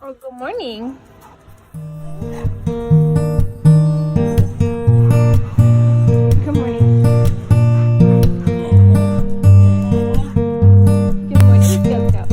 Oh, good morning. Good morning. Good morning, Scout Scout.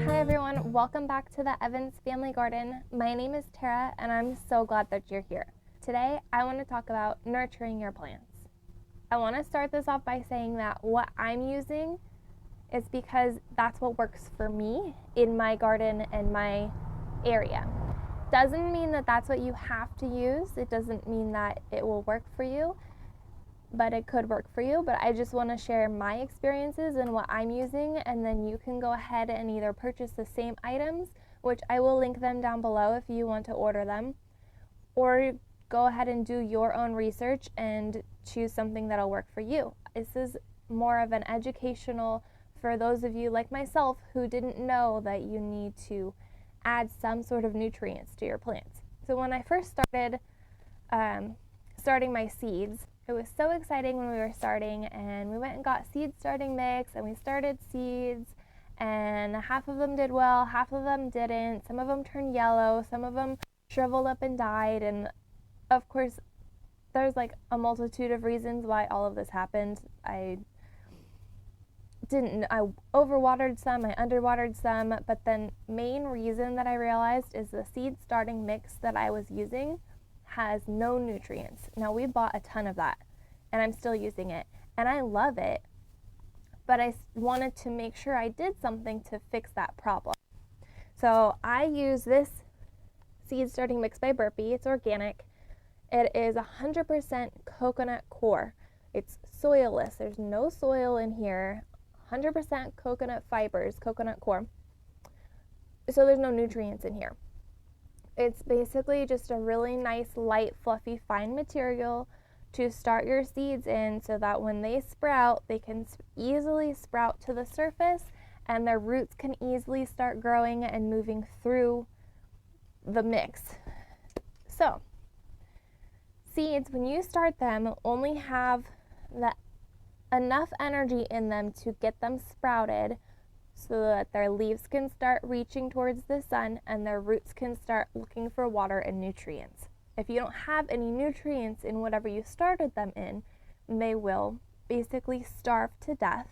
Hi everyone, welcome back to the Evans Family Garden. My name is Tara and I'm so glad that you're here. Today I want to talk about nurturing your plants. I want to start this off by saying that what I'm using is because that's what works for me in my garden and my area. Doesn't mean that that's what you have to use. It doesn't mean that it will work for you, but it could work for you. But I just want to share my experiences and what I'm using, and then you can go ahead and either purchase the same items, which I will link them down below if you want to order them, or go ahead and do your own research and choose something that'll work for you. This is more of an educational for those of you like myself who didn't know that you need to add some sort of nutrients to your plants. So when I first started starting my seeds, it was so exciting when we were starting, and we went and got seed starting mix and we started seeds, and half of them did well, half of them didn't. Some of them turned yellow, some of them shriveled up and died, and of course there's like a multitude of reasons why all of this happened. I overwatered some, I underwatered some, but the main reason that I realized is the seed starting mix that I was using has no nutrients. Now, we bought a ton of that and I'm still using it and I love it, but I wanted to make sure I did something to fix that problem. So I use this seed starting mix by Burpee. It's organic. It is 100% coconut core. It's soilless. There's no soil in here. 100% coconut fibers, coconut core. So there's no nutrients in here. It's basically just a really nice, light, fluffy, fine material to start your seeds in so that when they sprout, they can easily sprout to the surface and their roots can easily start growing and moving through the mix. So, seeds, when you start them, only have enough energy in them to get them sprouted so that their leaves can start reaching towards the sun and their roots can start looking for water and nutrients. If you don't have any nutrients in whatever you started them in, they will basically starve to death,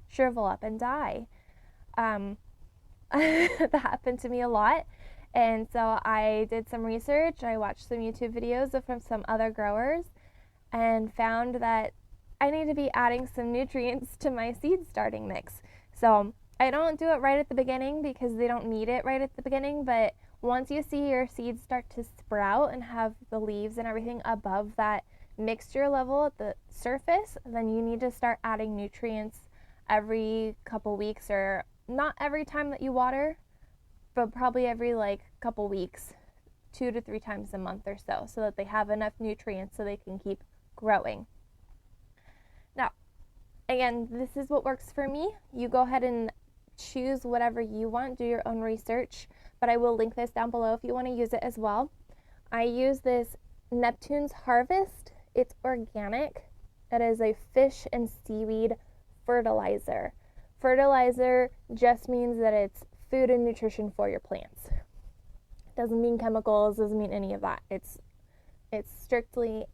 shrivel up, and die. That happened to me a lot. And so I did some research. I watched some YouTube videos from some other growers and found that I need to be adding some nutrients to my seed starting mix. So I don't do it right at the beginning because they don't need it right at the beginning, but once you see your seeds start to sprout and have the leaves and everything above that mixture level at the surface, then you need to start adding nutrients every couple weeks, or not every time that you water, but probably every couple weeks, 2 to 3 times a month or so that they have enough nutrients so they can keep growing. Now, again, this is what works for me. You go ahead and choose whatever you want, do your own research, but I will link this down below if you want to use it as well. I use this Neptune's Harvest. It's organic. It is a fish and seaweed fertilizer. Fertilizer just means that it's food and nutrition for your plants. Doesn't mean chemicals, doesn't mean any of that. It's strictly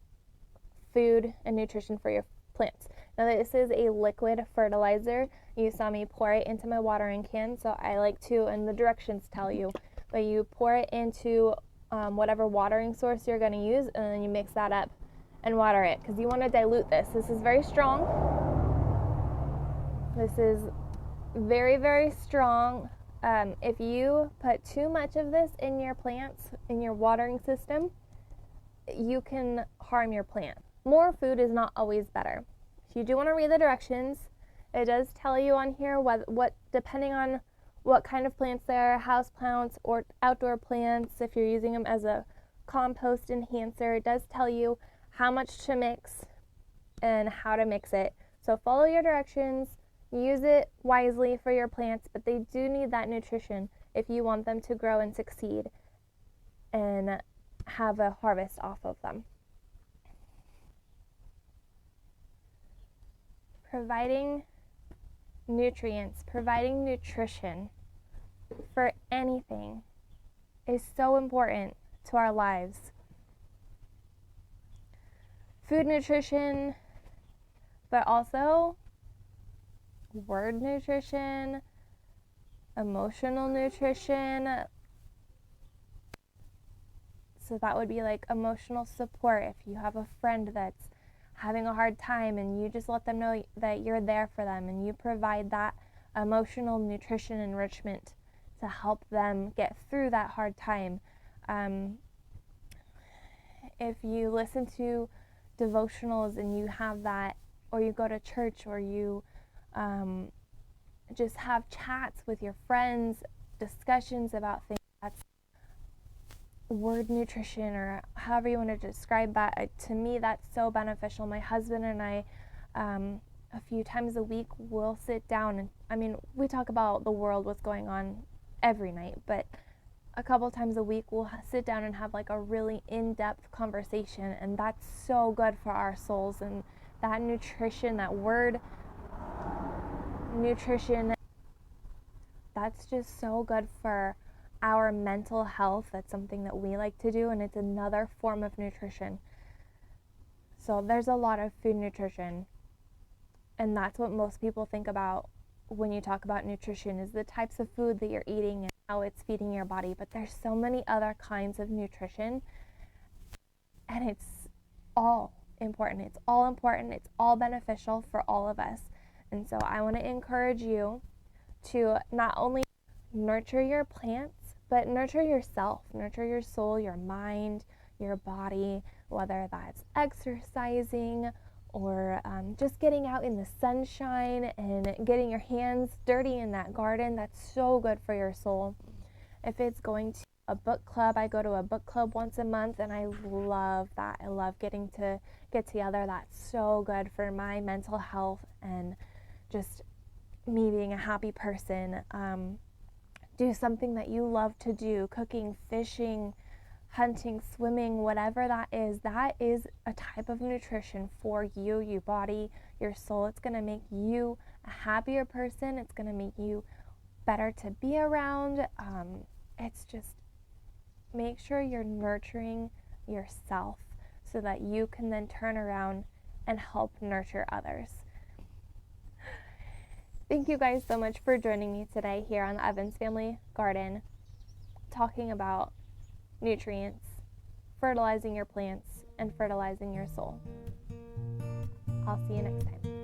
food and nutrition for your plants. Now this is a liquid fertilizer. You saw me pour it into my watering can, so I like to, and the directions tell you, but you pour it into whatever watering source you're going to use, and then you mix that up and water it, because you want to dilute this. This is very strong. This is very, very strong. If you put too much of this in your plants, in your watering system, you can harm your plant. More food is not always better. So you do want to read the directions. It does tell you on here what depending on what kind of plants they are, house plants or outdoor plants, if you're using them as a compost enhancer, it does tell you how much to mix and how to mix it. So follow your directions, use it wisely for your plants, but they do need that nutrition if you want them to grow and succeed and have a harvest off of them. Providing nutrients, providing nutrition for anything is so important to our lives. Food nutrition, but also word nutrition, emotional nutrition. So that would be like emotional support. If you have a friend that's having a hard time and you just let them know that you're there for them and you provide that emotional nutrition enrichment to help them get through that hard time. If you listen to devotionals and you have that, or you go to church, or you just have chats with your friends, discussions about things, that's word nutrition, or however you want to describe that. To me, that's so beneficial. My husband and I, a few times a week, will sit down and, we talk about the world, what's going on every night, but a couple times a week we'll sit down and have a really in-depth conversation, and that's so good for our souls. And that nutrition, that word nutrition, that's just so good for our mental health. That's something that we like to do, and it's another form of nutrition. So there's a lot of food nutrition, and that's what most people think about when you talk about nutrition, is the types of food that you're eating and how it's feeding your body. But there's so many other kinds of nutrition, and it's all important. It's all important. It's all beneficial for all of us. And so I want to encourage you to not only nurture your plants, but nurture yourself, nurture your soul, your mind, your body, whether that's exercising or just getting out in the sunshine and getting your hands dirty in that garden. That's so good for your soul. If it's going to a book club, I go to a book club once a month, and I love that. I love getting to get together. That's so good for my mental health and just me being a happy person. Do something that you love to do, cooking, fishing, hunting, swimming, whatever that is a type of nutrition for you, your body, your soul. It's going to make you a happier person. It's going to make you better to be around. It's just, make sure you're nurturing yourself so that you can then turn around and help nurture others. Thank you guys so much for joining me today here on the Evans Family Garden, talking about nutrients, fertilizing your plants, and fertilizing your soul. I'll see you next time.